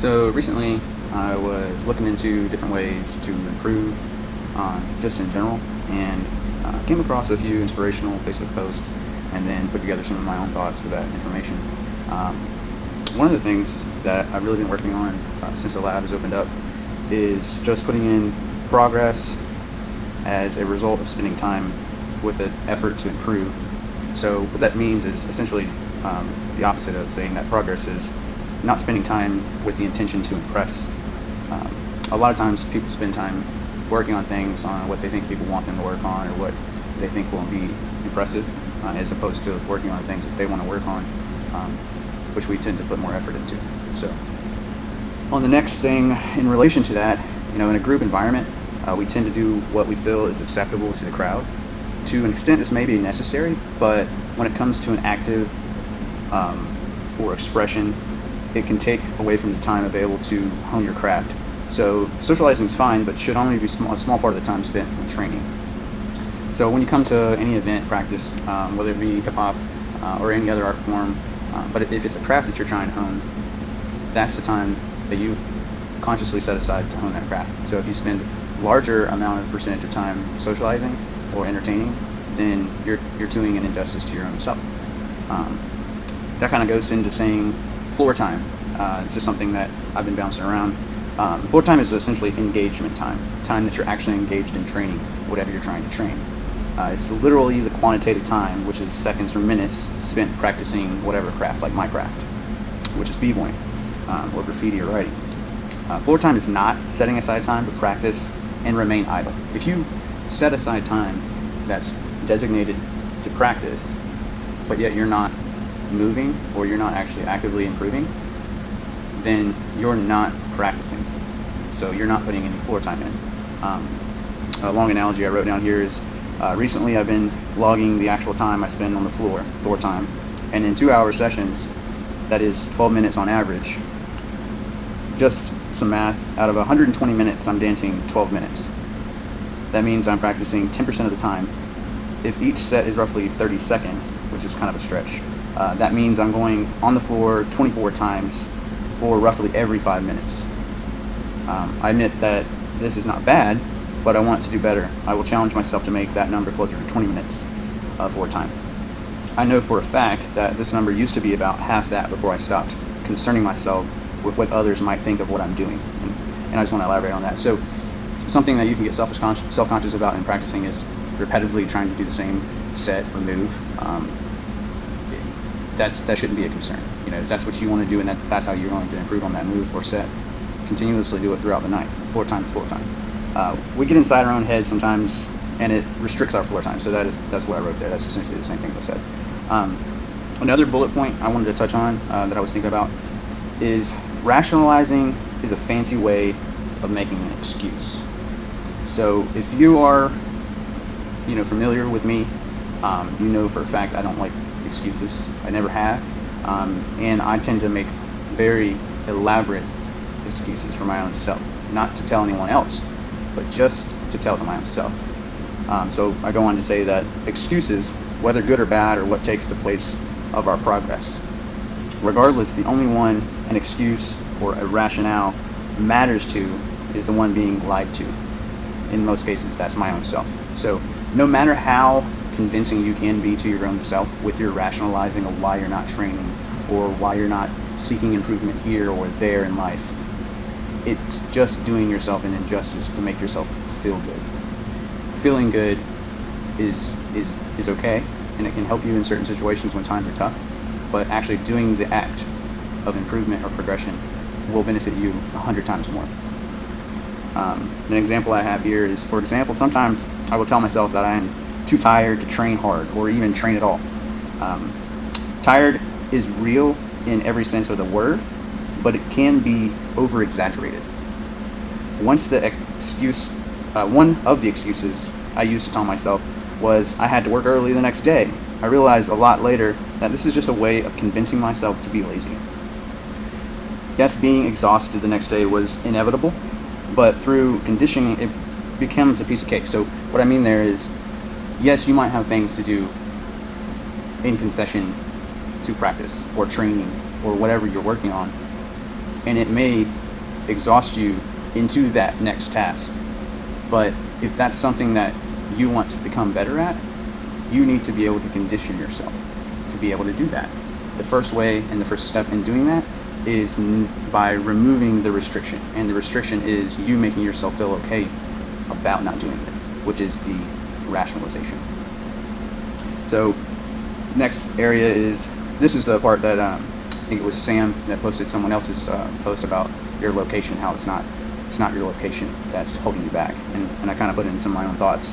So recently, I was looking into different ways to improve just in general, and came across a few inspirational Facebook posts, and then put together some of my own thoughts with that information. Um, One of the things that I've really been working on since the lab has opened up is just putting in progress as a result of spending time with an effort to improve. So what that means is essentially the opposite of saying that progress is not spending time with the intention to impress. Um, a lot of times people spend time working on things on what they think people want them to work on or what they think will be impressive, as opposed to working on things that they want to work on, which we tend to put more effort into. So on the next thing in relation to that, in a group environment, we tend to do what we feel is acceptable to the crowd. To an extent, this may be necessary, but when it comes to an active or expression, it can take away from the time available to hone your craft. So socializing is fine, but should only be a small part of the time spent on training. So when you come to any event, practice, whether it be hip-hop or any other art form, but if it's a craft that you're trying to hone, that's the time that you consciously set aside to hone that craft. So if you spend larger amount of percentage of time socializing or entertaining, then you're doing an injustice to your own self. That kind of goes into saying floor time. It's just something that I've been bouncing around. Floor time is essentially engagement time that you're actually engaged in training, whatever you're trying to train. It's literally the quantitative time, which is seconds or minutes spent practicing whatever craft, like my craft, which is b-boying or graffiti or writing. Floor time is not setting aside time to practice and remain idle. If you set aside time that's designated to practice, but yet you're not moving or you're not actually actively improving, then you're not practicing. So you're not putting any floor time in. A long analogy I wrote down here is recently I've been logging the actual time I spend on the floor time, and in 2-hour sessions, that is 12 minutes on average. Just some math, out of 120 minutes, I'm dancing 12 minutes. That means I'm practicing 10% of the time. If each set is roughly 30 seconds, which is kind of a stretch, that means I'm going on the floor 24 times, or roughly every 5 minutes. I admit that this is not bad, but I want to do better. I will challenge myself to make that number closer to 20 minutes floor time. I know for a fact that this number used to be about half that before I stopped concerning myself with what others might think of what I'm doing. And I just want to elaborate on that. So something that you can get self-conscious about in practicing is repetitively trying to do the same set or move. That shouldn't be a concern. If that's what you want to do and that's how you're going to improve on that move or set, continuously do it throughout the night. Floor time is floor time. We get inside our own head sometimes, and it restricts our floor time. So that's what I wrote there. That's essentially the same thing I said. Another bullet point I wanted to touch on that I was thinking about is rationalizing is a fancy way of making an excuse. So if you are familiar with me, you know for a fact I don't like excuses. I never have, and I tend to make very elaborate excuses for my own self, not to tell anyone else, but just to tell to my own self. So I go on to say that excuses, whether good or bad, or what takes the place of our progress. Regardless, the only one an excuse or a rationale matters to is the one being lied to. In most cases, that's my own self. So no matter how convincing you can be to your own self with your rationalizing of why you're not training or why you're not seeking improvement here or there in life, it's just doing yourself an injustice to make yourself feel good. Feeling good is okay, and it can help you in certain situations when times are tough, but actually doing the act of improvement or progression will benefit you 100 times more. An example I have here is, for example, sometimes I will tell myself that I am too tired to train hard or even train at all. Tired is real in every sense of the word, but it can be over-exaggerated. One of the excuses I used to tell myself was I had to work early the next day. I realized a lot later that this is just a way of convincing myself to be lazy. Yes, being exhausted the next day was inevitable, but through conditioning, it becomes a piece of cake. So what I mean there is, yes, you might have things to do in concession to practice or training or whatever you're working on, and it may exhaust you into that next task. But if that's something that you want to become better at, you need to be able to condition yourself to be able to do that. The first way and the first step in doing that is by removing the restriction. And the restriction is you making yourself feel okay about not doing it, which is the rationalization. So next area is, this is the part that I think it was Sam that posted someone else's post about your location, how it's not your location that's holding you back. And I kind of put in some of my own thoughts.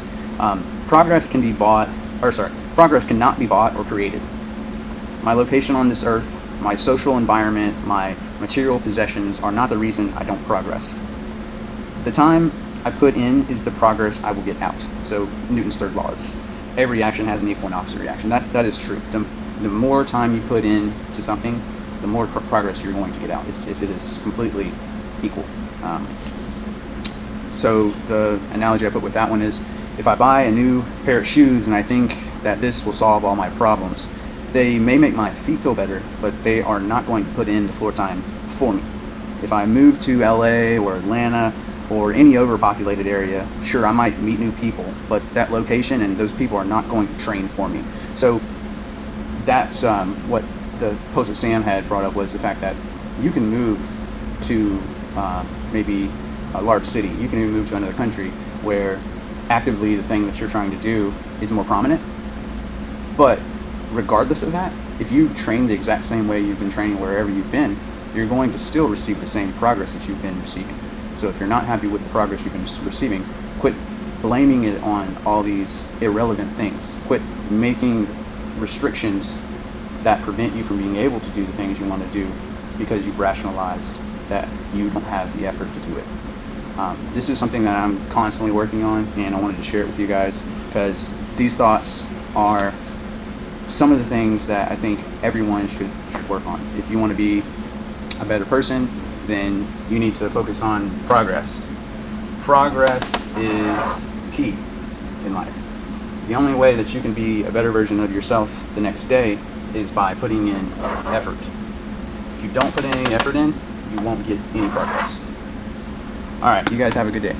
Progress cannot be bought or created. My location on this earth, my social environment, my material possessions are not the reason I don't progress. The time I put in is the progress I will get out. So Newton's third law is every action has an equal and opposite reaction. That is true. The more time you put in to something, the more progress you're going to get out. It is completely equal. So the analogy I put with that one is, if I buy a new pair of shoes and I think that this will solve all my problems, they may make my feet feel better, but they are not going to put in the floor time for me. If I move to LA or Atlanta or any overpopulated area, sure, I might meet new people, but that location and those people are not going to train for me. So that's what the post that Sam had brought up, was the fact that you can move to maybe a large city. You can even move to another country where actively the thing that you're trying to do is more prominent. But regardless of that, if you train the exact same way you've been training wherever you've been, you're going to still receive the same progress that you've been receiving. So if you're not happy with the progress you've been receiving, quit blaming it on all these irrelevant things. Quit making restrictions that prevent you from being able to do the things you want to do because you've rationalized that you don't have the effort to do it. This is something that I'm constantly working on, and I wanted to share it with you guys because these thoughts are some of the things that I think everyone should work on. If you want to be a better person, then you need to focus on progress. Progress is key in life. The only way that you can be a better version of yourself the next day is by putting in effort. If you don't put any effort in, you won't get any progress. All right, you guys have a good day.